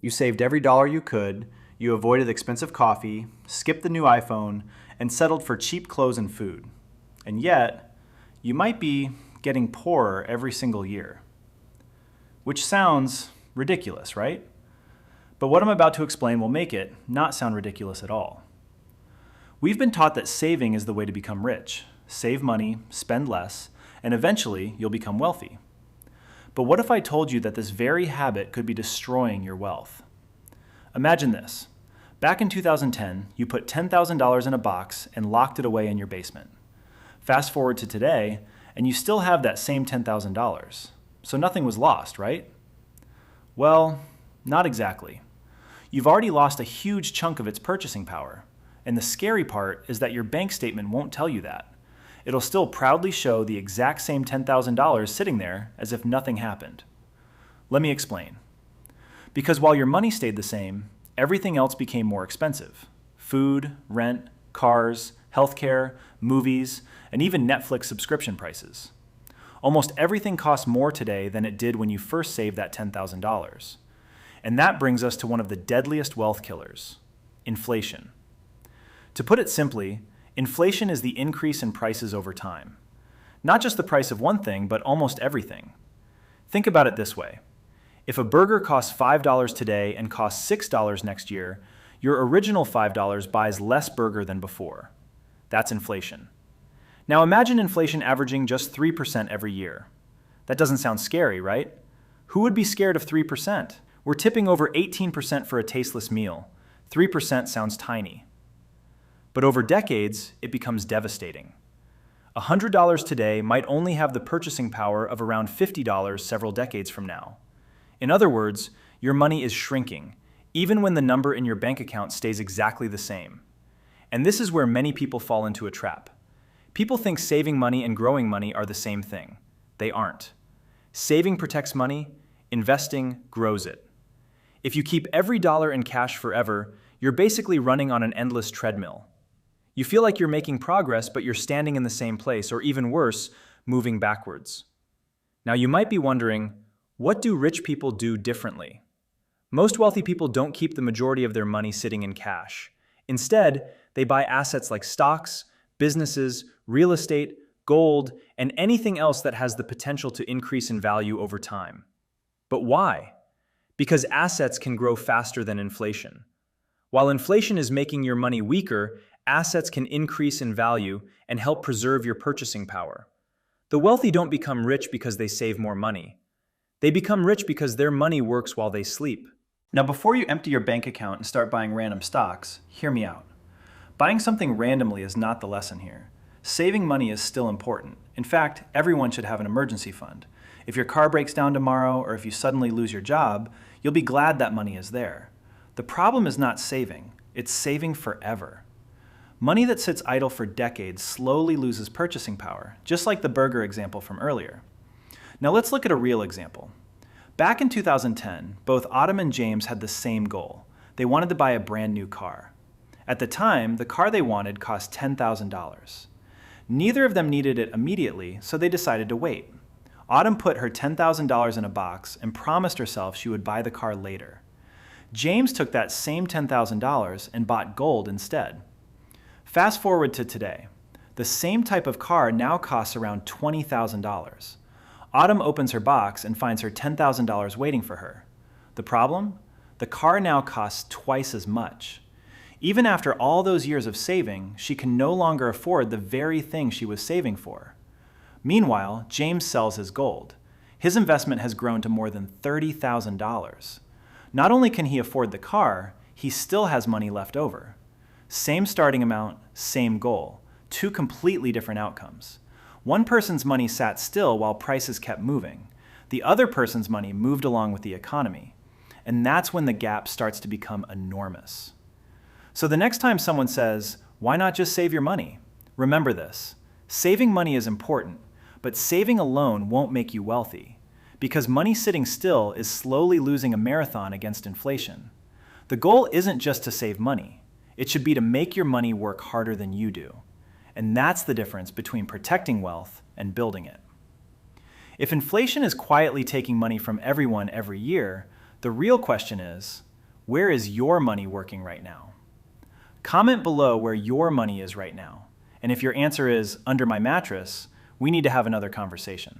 You saved every dollar you could, you avoided expensive coffee, skipped the new iPhone, and settled for cheap clothes and food. And yet, you might be getting poorer every single year. Which sounds ridiculous, right? But what I'm about to explain will make it not sound ridiculous at all. We've been taught that saving is the way to become rich. Save money, spend less, and eventually you'll become wealthy. But what if I told you that this very habit could be destroying your wealth? Imagine this. Back in 2010, you put $10,000 in a box and locked it away in your basement. Fast forward to today, and you still have that same $10,000. So nothing was lost, right? Well, not exactly. You've already lost a huge chunk of its purchasing power. And the scary part is that your bank statement won't tell you that. It'll still proudly show the exact same $10,000 sitting there as if nothing happened. Let me explain. Because while your money stayed the same, everything else became more expensive. Food, rent, cars, healthcare, movies, and even Netflix subscription prices. Almost everything costs more today than it did when you first saved that $10,000. And that brings us to one of the deadliest wealth killers, inflation. To put it simply, inflation is the increase in prices over time. Not just the price of one thing, but almost everything. Think about it this way. If a burger costs $5 today and costs $6 next year, your original $5 buys less burger than before. That's inflation. Now imagine inflation averaging just 3% every year. That doesn't sound scary, right? Who would be scared of 3%? We're tipping over 18% for a tasteless meal. 3% sounds tiny. But over decades, it becomes devastating. $100 today might only have the purchasing power of around $50 several decades from now. In other words, your money is shrinking, even when the number in your bank account stays exactly the same. And this is where many people fall into a trap. People think saving money and growing money are the same thing. They aren't. Saving protects money, investing grows it. If you keep every dollar in cash forever, you're basically running on an endless treadmill. You feel like you're making progress, but you're standing in the same place, or even worse, moving backwards. Now you might be wondering, what do rich people do differently? Most wealthy people don't keep the majority of their money sitting in cash. Instead, they buy assets like stocks, businesses, real estate, gold, and anything else that has the potential to increase in value over time. But why? Because assets can grow faster than inflation. While inflation is making your money weaker, assets can increase in value and help preserve your purchasing power. The wealthy don't become rich because they save more money. They become rich because their money works while they sleep. Now, before you empty your bank account and start buying random stocks, hear me out. Buying something randomly is not the lesson here. Saving money is still important. In fact, everyone should have an emergency fund. If your car breaks down tomorrow or if you suddenly lose your job, you'll be glad that money is there. The problem is not saving, it's saving forever. Money that sits idle for decades slowly loses purchasing power, just like the burger example from earlier. Now let's look at a real example. Back in 2010, both Autumn and James had the same goal. They wanted to buy a brand new car. At the time, the car they wanted cost $10,000. Neither of them needed it immediately, so they decided to wait. Autumn put her $10,000 in a box and promised herself she would buy the car later. James took that same $10,000 and bought gold instead. Fast forward to today. The same type of car now costs around $20,000. Autumn opens her box and finds her $10,000 waiting for her. The problem? The car now costs twice as much. Even after all those years of saving, she can no longer afford the very thing she was saving for. Meanwhile, James sells his gold. His investment has grown to more than $30,000. Not only can he afford the car, he still has money left over. Same starting amount, same goal. Two completely different outcomes. One person's money sat still while prices kept moving. The other person's money moved along with the economy. And that's when the gap starts to become enormous. So the next time someone says, "Why not just save your money?" Remember this. Saving money is important, but saving alone won't make you wealthy. Because money sitting still is slowly losing a marathon against inflation. The goal isn't just to save money. It should be to make your money work harder than you do. And that's the difference between protecting wealth and building it. If inflation is quietly taking money from everyone every year, the real question is, Where is your money working right now? Comment below where your money is right now. And if your answer is under my mattress, we need to have another conversation.